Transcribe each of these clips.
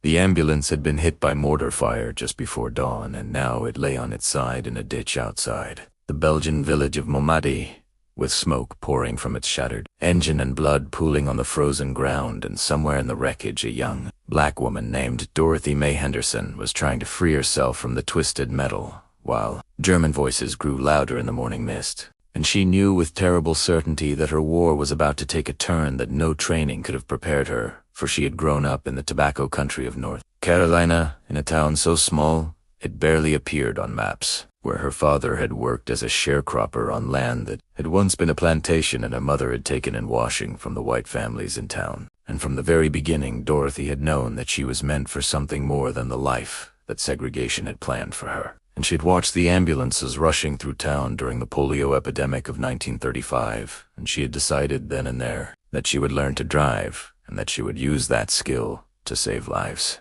The ambulance had been hit by mortar fire just before dawn, and now it lay on its side in a ditch outside the Belgian village of Malmedy, with smoke pouring from its shattered engine and blood pooling on the frozen ground, and somewhere in the wreckage a young black woman named Dorothy Mae Henderson was trying to free herself from the twisted metal, while German voices grew louder in the morning mist. And she knew with terrible certainty that her war was about to take a turn that no training could have prepared her, for she had grown up in the tobacco country of North Carolina, in a town so small it barely appeared on maps, where her father had worked as a sharecropper on land that had once been a plantation and her mother had taken in washing from the white families in town. And from the very beginning, Dorothy had known that she was meant for something more than the life that segregation had planned for her. And she'd watched the ambulances rushing through town during the polio epidemic of 1935, and she had decided then and there that she would learn to drive, and that she would use that skill to save lives.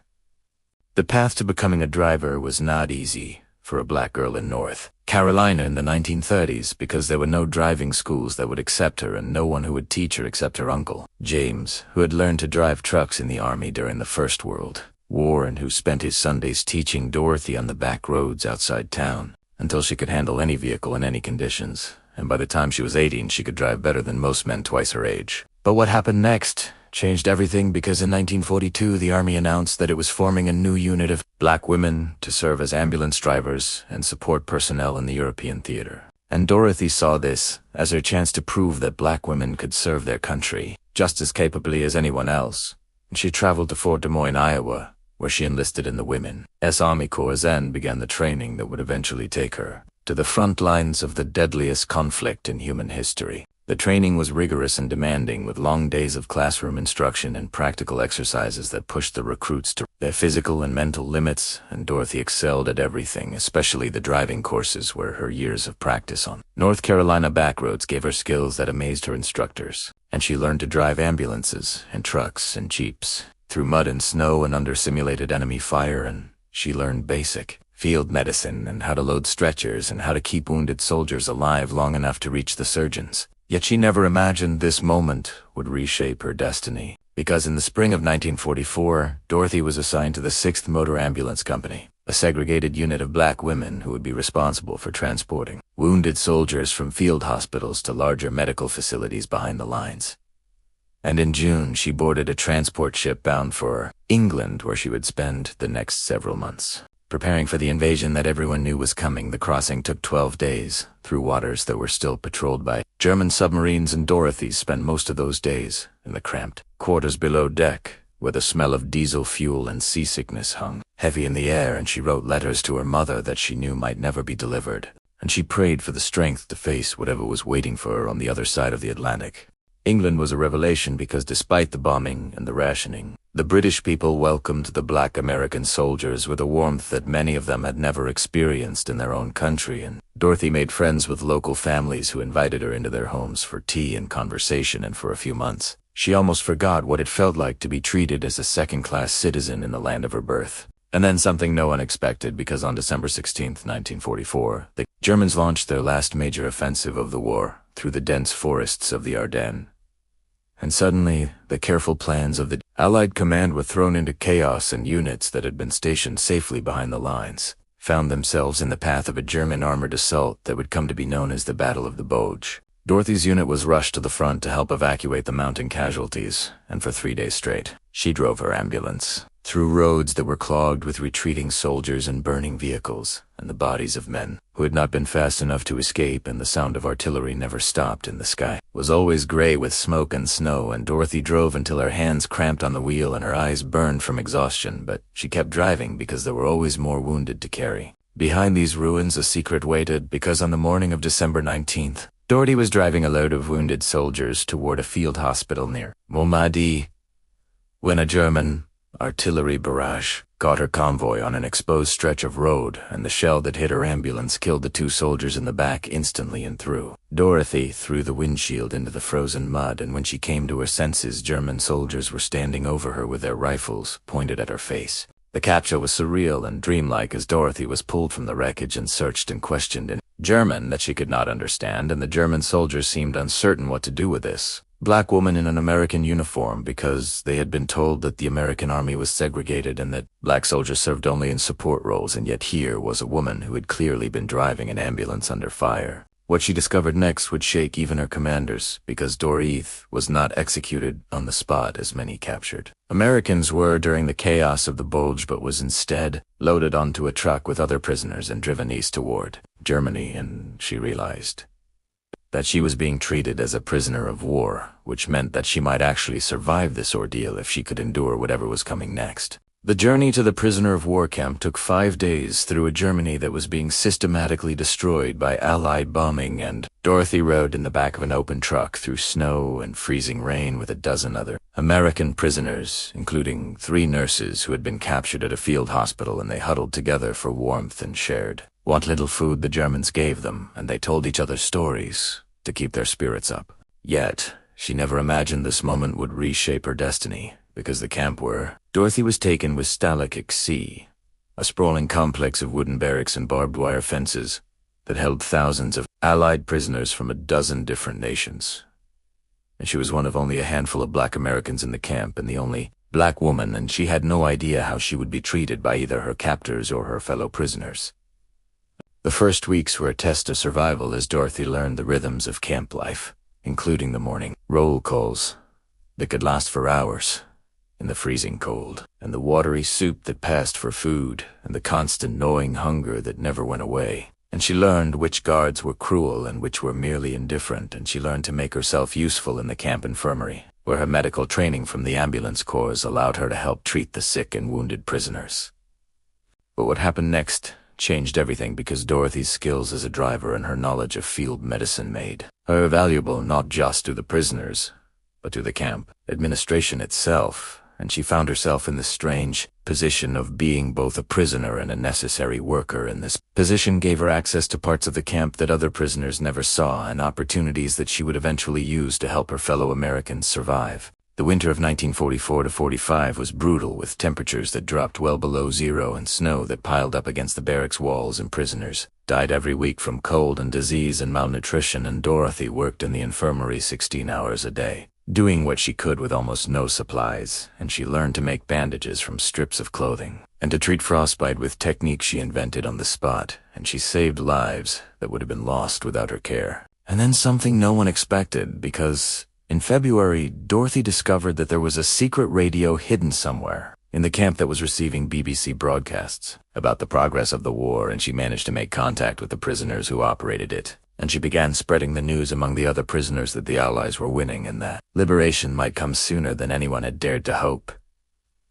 The path to becoming a driver was not easy for a black girl in North Carolina in the 1930s, because there were no driving schools that would accept her and no one who would teach her except her uncle, James, who had learned to drive trucks in the Army during the First World War and who spent his Sundays teaching Dorothy on the back roads outside town until she could handle any vehicle in any conditions, and by the time she was 18 she could drive better than most men twice her age. But what happened next changed everything, because in 1942 the Army announced that it was forming a new unit of black women to serve as ambulance drivers and support personnel in the European theater. And Dorothy saw this as her chance to prove that black women could serve their country just as capably as anyone else. And she traveled to Fort Des Moines, Iowa, where she enlisted in the Women's Army Corps and began the training that would eventually take her to the front lines of the deadliest conflict in human history. The training was rigorous and demanding, with long days of classroom instruction and practical exercises that pushed the recruits to their physical and mental limits, and Dorothy excelled at everything, especially the driving courses where her years of practice on North Carolina backroads gave her skills that amazed her instructors. And she learned to drive ambulances and trucks and jeeps through mud and snow and under simulated enemy fire, and she learned basic field medicine and how to load stretchers and how to keep wounded soldiers alive long enough to reach the surgeons. Yet she never imagined this moment would reshape her destiny, because in the spring of 1944, Dorothy was assigned to the 6th Motor Ambulance Company, a segregated unit of black women who would be responsible for transporting wounded soldiers from field hospitals to larger medical facilities behind the lines. And in June, she boarded a transport ship bound for England, where she would spend the next several months. Preparing for the invasion that everyone knew was coming, the crossing took 12 days, through waters that were still patrolled by German submarines, and Dorothy spent most of those days in the cramped quarters below deck, where the smell of diesel fuel and seasickness hung heavy in the air, and she wrote letters to her mother that she knew might never be delivered, and she prayed for the strength to face whatever was waiting for her on the other side of the Atlantic. England was a revelation because despite the bombing and the rationing, the British people welcomed the black American soldiers with a warmth that many of them had never experienced in their own country, and Dorothy made friends with local families who invited her into their homes for tea and conversation, and for a few months, she almost forgot what it felt like to be treated as a second-class citizen in the land of her birth. And then something no one expected, because on December 16, 1944, the Germans launched their last major offensive of the war through the dense forests of the Ardennes. And suddenly, the careful plans of the Allied command were thrown into chaos, and units that had been stationed safely behind the lines found themselves in the path of a German armored assault that would come to be known as the Battle of the Bulge. Dorothy's unit was rushed to the front to help evacuate the mountain casualties, and for 3 days straight, she drove her ambulance through roads that were clogged with retreating soldiers and burning vehicles, and the bodies of men who had not been fast enough to escape, and the sound of artillery never stopped, and the sky was always gray with smoke and snow, and Dorothy drove until her hands cramped on the wheel and her eyes burned from exhaustion, but she kept driving because there were always more wounded to carry. Behind these ruins a secret waited, because on the morning of December 19th, Dorothy was driving a load of wounded soldiers toward a field hospital near Malmedy when a German artillery barrage caught her convoy on an exposed stretch of road, and the shell that hit her ambulance killed the 2 soldiers in the back instantly and threw Dorothy through the windshield into the frozen mud, and when she came to her senses, German soldiers were standing over her with their rifles pointed at her face. The capture was surreal and dreamlike as Dorothy was pulled from the wreckage and searched and questioned in German that she could not understand, and the German soldiers seemed uncertain what to do with this. black woman in an American uniform because they had been told that the American army was segregated and that black soldiers served only in support roles, and yet here was a woman who had clearly been driving an ambulance under fire. What she discovered next would shake even her commanders, because Dorothy was not executed on the spot as many captured Americans were during the chaos of the Bulge, but was instead loaded onto a truck with other prisoners and driven east toward Germany, and she realized that she was being treated as a prisoner of war, which meant that she might actually survive this ordeal if she could endure whatever was coming next. The journey to the prisoner of war camp took 5 days through a Germany that was being systematically destroyed by Allied bombing, and Dorothy rode in the back of an open truck through snow and freezing rain with a dozen other American prisoners, including 3 nurses who had been captured at a field hospital, and they huddled together for warmth and shared what little food the Germans gave them, and they told each other stories to keep their spirits up. Yet, she never imagined this moment would reshape her destiny, because the camp where Dorothy was taken was Stalag C, a sprawling complex of wooden barracks and barbed wire fences that held thousands of Allied prisoners from a dozen different nations. And she was one of only a handful of black Americans in the camp and the only black woman, and she had no idea how she would be treated by either her captors or her fellow prisoners. The first weeks were a test of survival as Dorothy learned the rhythms of camp life, including the morning roll calls that could last for hours in the freezing cold, and the watery soup that passed for food, and the constant gnawing hunger that never went away. And she learned which guards were cruel and which were merely indifferent, and she learned to make herself useful in the camp infirmary, where her medical training from the ambulance corps allowed her to help treat the sick and wounded prisoners. But what happened next changed everything, because Dorothy's skills as a driver and her knowledge of field medicine made her valuable not just to the prisoners, but to the camp administration itself, and she found herself in the strange position of being both a prisoner and a necessary worker, and this position gave her access to parts of the camp that other prisoners never saw, and opportunities that she would eventually use to help her fellow Americans survive. The winter of 1944-45 was brutal, with temperatures that dropped well below zero and snow that piled up against the barracks walls, and prisoners died every week from cold and disease and malnutrition, and Dorothy worked in the infirmary 16 hours a day, doing what she could with almost no supplies, and she learned to make bandages from strips of clothing, and to treat frostbite with techniques she invented on the spot, and she saved lives that would have been lost without her care. And then something no one expected, because in February, Dorothy discovered that there was a secret radio hidden somewhere in the camp that was receiving BBC broadcasts about the progress of the war, and she managed to make contact with the prisoners who operated it. And she began spreading the news among the other prisoners that the Allies were winning and that liberation might come sooner than anyone had dared to hope.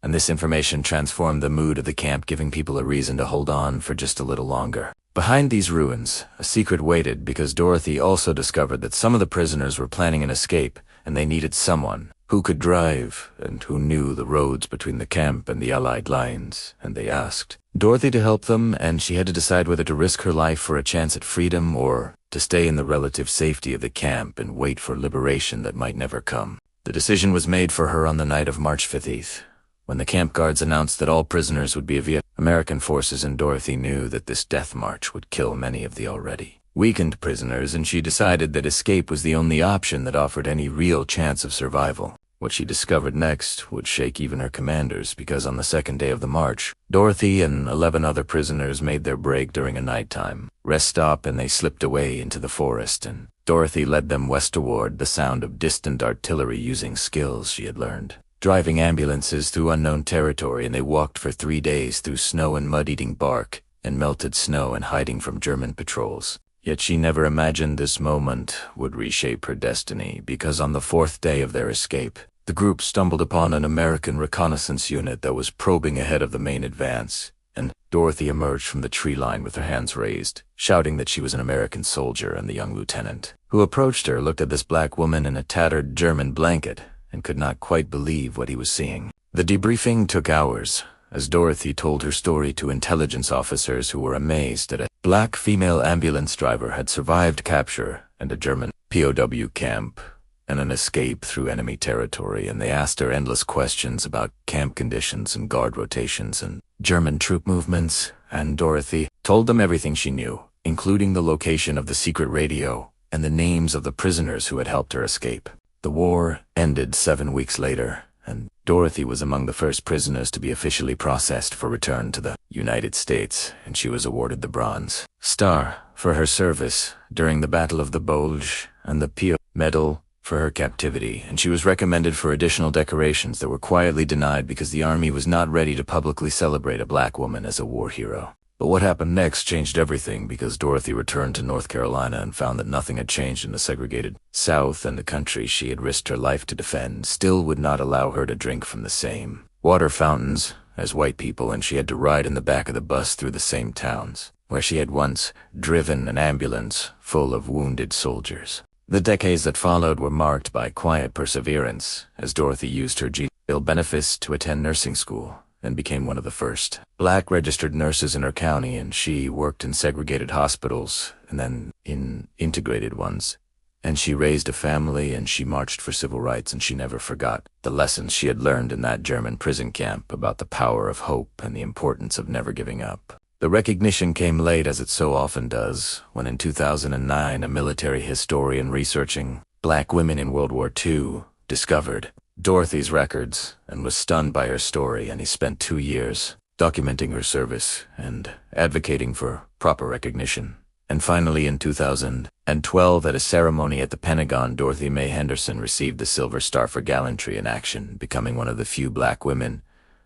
And this information transformed the mood of the camp, giving people a reason to hold on for just a little longer. Behind these ruins, a secret waited, because Dorothy also discovered that some of the prisoners were planning an escape, and they needed someone who could drive and who knew the roads between the camp and the Allied lines, and they asked Dorothy to help them, and she had to decide whether to risk her life for a chance at freedom or to stay in the relative safety of the camp and wait for liberation that might never come. The decision was made for her on the night of March 15th, when the camp guards announced that all prisoners would be via American forces, and Dorothy knew that this death march would kill many of the already weakened prisoners, and she decided that escape was the only option that offered any real chance of survival. What she discovered next would shake even her commanders, because on the second day of the march, Dorothy and 11 other prisoners made their break during a nighttime rest stop, and they slipped away into the forest, and Dorothy led them west toward the sound of distant artillery, using skills she had learned driving ambulances through unknown territory, and they walked for 3 days through snow and mud, eating bark and melted snow and hiding from German patrols. Yet she never imagined this moment would reshape her destiny, because on the 4th day of their escape, the group stumbled upon an American reconnaissance unit that was probing ahead of the main advance, and Dorothy emerged from the tree line with her hands raised, shouting that she was an American soldier, and the young lieutenant who approached her looked at this black woman in a tattered German blanket and could not quite believe what he was seeing. The debriefing took hours, as Dorothy told her story to intelligence officers who were amazed that a black female ambulance driver had survived capture and a German POW camp and an escape through enemy territory, and they asked her endless questions about camp conditions and guard rotations and German troop movements, and Dorothy told them everything she knew, including the location of the secret radio and the names of the prisoners who had helped her escape. The war ended 7 weeks later, and Dorothy was among the first prisoners to be officially processed for return to the United States, and she was awarded the Bronze Star for her service during the Battle of the Bulge and the POW Medal for her captivity, and she was recommended for additional decorations that were quietly denied because the Army was not ready to publicly celebrate a black woman as a war hero. But what happened next changed everything, because Dorothy returned to North Carolina and found that nothing had changed in the segregated South, and the country she had risked her life to defend still would not allow her to drink from the same water fountains as white people, and she had to ride in the back of the bus through the same towns where she had once driven an ambulance full of wounded soldiers. The decades that followed were marked by quiet perseverance, as Dorothy used her GI benefits to attend nursing school and became one of the first black registered nurses in her county, and she worked in segregated hospitals and then in integrated ones. And she raised a family, and she marched for civil rights, and she never forgot the lessons she had learned in that German prison camp about the power of hope and the importance of never giving up. The recognition came late, as it so often does, when in 2009 a military historian researching black women in World War II discovered Dorothy's records and was stunned by her story, and he spent 2 years documenting her service and advocating for proper recognition. And finally, in 2012, at a ceremony at the Pentagon, Dorothy Mae Henderson received the Silver Star for gallantry in action, becoming one of the few black women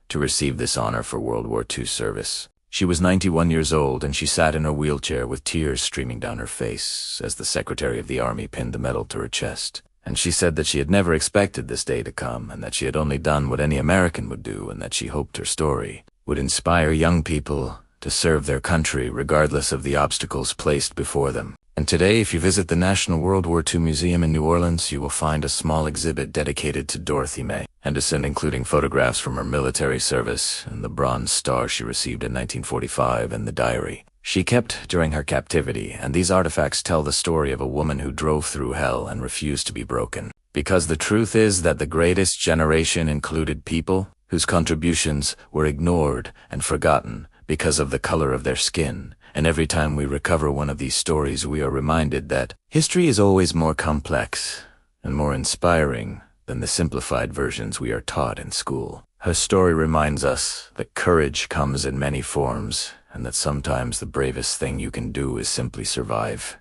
to receive this honor for World War II service. She was 91 years old, and she sat in her wheelchair with tears streaming down her face as the Secretary of the Army pinned the medal to her chest. And she said that she had never expected this day to come, and that she had only done what any American would do, and that she hoped her story would inspire young people to serve their country regardless of the obstacles placed before them. And today, if you visit the National World War II Museum in New Orleans, you will find a small exhibit dedicated to Dorothy Mae Henderson, including photographs from her military service and the Bronze Star she received in 1945 and the diary she kept during her captivity. And these artifacts tell the story of a woman who drove through hell and refused to be broken. Because the truth is that the greatest generation included people whose contributions were ignored and forgotten because of the color of their skin. And every time we recover one of these stories, we are reminded that history is always more complex and more inspiring than the simplified versions we are taught in school. Her story reminds us that courage comes in many forms, and that sometimes the bravest thing you can do is simply survive.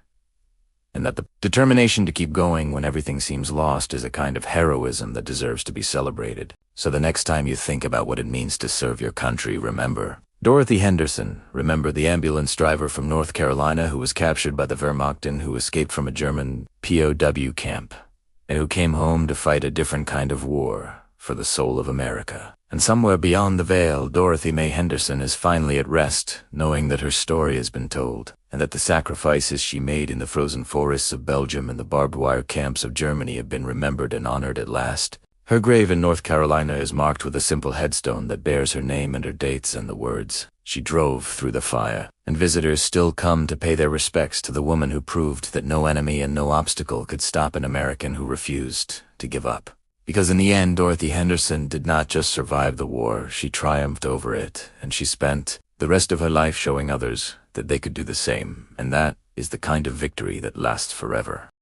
And that the determination to keep going when everything seems lost is a kind of heroism that deserves to be celebrated. So the next time you think about what it means to serve your country, remember Dorothy Henderson. Remember the ambulance driver from North Carolina who was captured by the Wehrmacht and who escaped from a German POW camp, and who came home to fight a different kind of war for the soul of America. And somewhere beyond the veil, Dorothy Mae Henderson is finally at rest, knowing that her story has been told, and that the sacrifices she made in the frozen forests of Belgium and the barbed wire camps of Germany have been remembered and honored at last. Her grave in North Carolina is marked with a simple headstone that bears her name and her dates and the words, "She drove through the fire." And visitors still come to pay their respects to the woman who proved that no enemy and no obstacle could stop an American who refused to give up. Because in the end, Dorothy Henderson did not just survive the war, she triumphed over it, and she spent the rest of her life showing others that they could do the same, and that is the kind of victory that lasts forever.